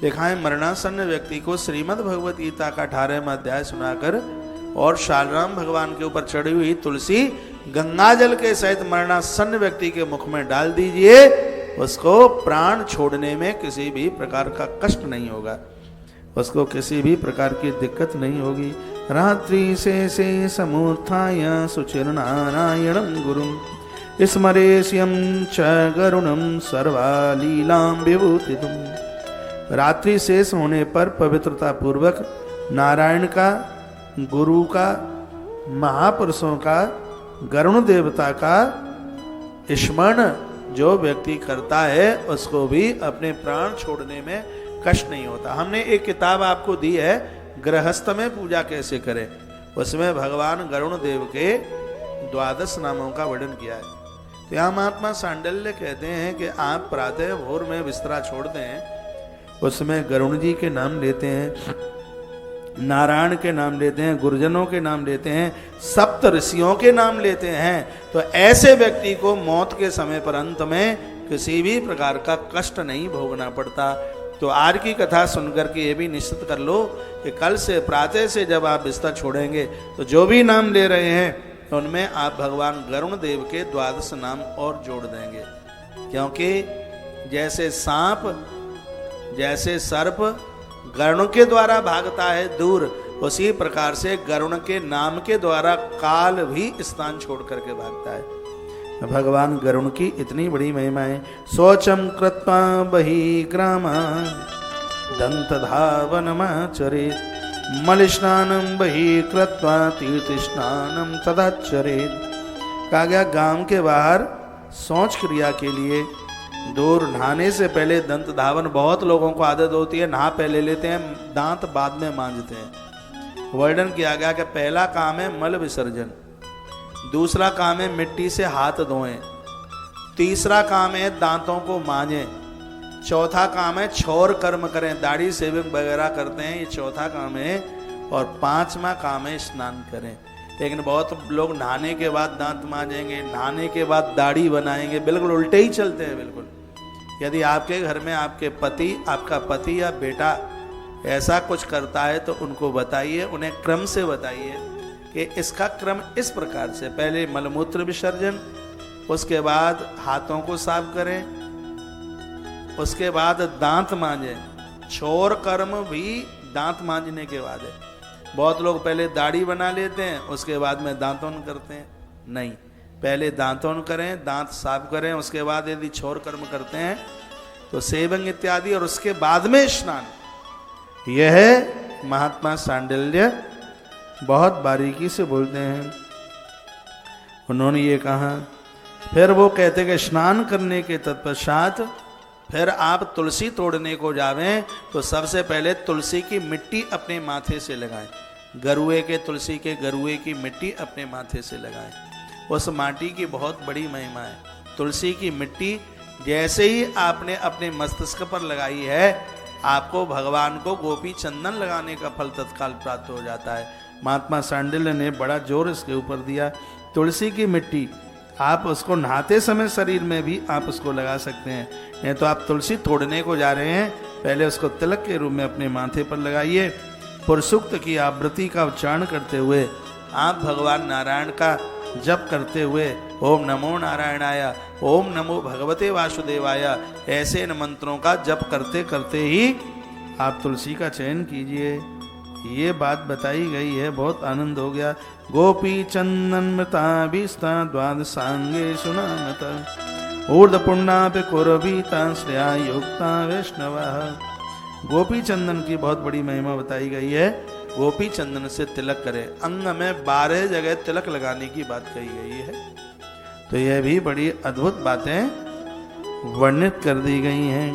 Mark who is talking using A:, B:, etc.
A: देखा है मरणासन्न व्यक्ति को श्रीमद् भगवत गीता का 18वां अध्याय सुनाकर और शालराम भगवान के ऊपर चढ़ी हुई तुलसी गंगा जल के सहित मरणासन्न व्यक्ति के मुख में डाल दीजिए, उसको प्राण छोड़ने में किसी भी प्रकार का कष्ट नहीं होगा, उसको किसी भी प्रकार की दिक्कत नहीं होगी। रात्रि से समुत्थाय सुचिरनारायणं गुरुं स्मरेष्यं च गरुणं सर्वालीलां विभूतितुम्। रात्रि शेष होने पर पवित्रता पूर्वक नारायण का, गुरु का, महापुरुषों का, गरुण देवता का स्मरण जो व्यक्ति करता है उसको भी अपने प्राण छोड़ने में कष्ट नहीं होता। हमने एक किताब आपको दी है गृहस्थ में पूजा कैसे करें, उसमें भगवान गरुण देव के 12 नामों का वर्णन किया है। तो यहाँ महात्मा सांडल्य कहते हैं कि आप प्रातः भोर में बिस्तरा छोड़ते हैं, उसमें गरुण जी के नाम लेते हैं, नारायण के नाम लेते हैं, गुरुजनों के नाम लेते हैं, सप्त ऋषियों के नाम लेते हैं, तो ऐसे व्यक्ति को मौत के समय पर अंत में किसी भी प्रकार का कष्ट नहीं भोगना पड़ता। तो आज की कथा सुनकर के ये भी निश्चित कर लो कि कल से प्रातः से जब आप बिस्तर छोड़ेंगे तो जो भी नाम ले रहे हैं तो उनमें आप भगवान गरुण देव के 12 नाम और जोड़ देंगे, क्योंकि जैसे सांप, जैसे सर्प गरुण के द्वारा भागता है दूर, उसी प्रकार से गरुण के नाम के द्वारा काल भी स्थान छोड़ करके भागता है। भगवान गरुण की इतनी बड़ी महिमा है। शौचम कृत्वा बहि ग्रामा दंत धावनमाचरेत् मलिस्नानं बहि कृत्वा तीर्थ स्नानं तदाचरेत्। कहा गया गांव के बाहर शौच क्रिया के लिए दूर नहाने से पहले दंत धावन, बहुत लोगों को आदत होती है नहा पहले लेते हैं, दांत बाद में मांजते हैं। वर्णन किया गया कि पहला काम है मल विसर्जन, दूसरा काम है मिट्टी से हाथ धोएं, तीसरा काम है दांतों को मांजें, चौथा काम है छोर कर्म करें, दाढ़ी शेविंग वगैरह करते हैं, ये चौथा काम है, और 5वां काम है स्नान करें। लेकिन बहुत लोग नहाने के बाद दांत मांजेंगे, नहाने के बाद दाढ़ी बनाएंगे, बिल्कुल उल्टे ही चलते हैं बिल्कुल। यदि आपके घर में आपके पति, आपका पति या बेटा ऐसा कुछ करता है तो उनको बताइए, उन्हें क्रम से बताइए कि इसका क्रम इस प्रकार से, पहले मलमूत्र विसर्जन, उसके बाद हाथों को साफ करें, उसके बाद दांत मांजें, छोर कर्म भी दांत मांजने के बाद है। बहुत लोग पहले दाढ़ी बना लेते हैं उसके बाद में दांतोन करते हैं, नहीं, पहले दांतोन करें, दांत साफ करें, उसके बाद यदि छोर कर्म करते हैं तो सेवंग इत्यादि, और उसके बाद में स्नान। यह महात्मा सांडिल्य बहुत बारीकी से बोलते हैं। उन्होंने ये कहा, फिर वो कहते कि स्नान करने के तत्पश्चात फिर आप तुलसी तोड़ने को जावें तो सबसे पहले तुलसी की मिट्टी अपने माथे से लगाएं, गरुए के, तुलसी के गरुए की मिट्टी अपने माथे से लगाएं। उस माटी की बहुत बड़ी महिमा है। तुलसी की मिट्टी जैसे ही आपने अपने मस्तिष्क पर लगाई है, आपको भगवान को गोपी चंदन लगाने का फल तत्काल प्राप्त हो जाता है। महात्मा सांडिल्य ने बड़ा जोर इसके ऊपर दिया। तुलसी की मिट्टी आप उसको नहाते समय शरीर में भी आप उसको लगा सकते हैं, नहीं तो आप तुलसी तोड़ने को जा रहे हैं, पहले उसको तिलक के रूप में अपने माथे पर लगाइए। पुरुषुक्त की आवृत्ति का उच्चारण करते हुए आप भगवान नारायण का जप करते हुए ओम नमो नारायणाय, ओम नमो भगवते वासुदेवाय, ऐसे इन मंत्रों का जप करते करते ही आप तुलसी का चयन कीजिए। ये बात बताई गई है, बहुत आनंद हो गया। गोपी चंदन मृता बीस्ता द्वादशांगे सुनामत ऊर्ध पुण्डापि कुरबीता श्रेया युक्ता वैष्णव। गोपी चंदन की बहुत बड़ी महिमा बताई गई है। गोपी चंदन से तिलक करें, अंग में 12 जगह तिलक लगाने की बात कही गई है। तो यह भी बड़ी अद्भुत बातें वर्णित कर दी गई हैं।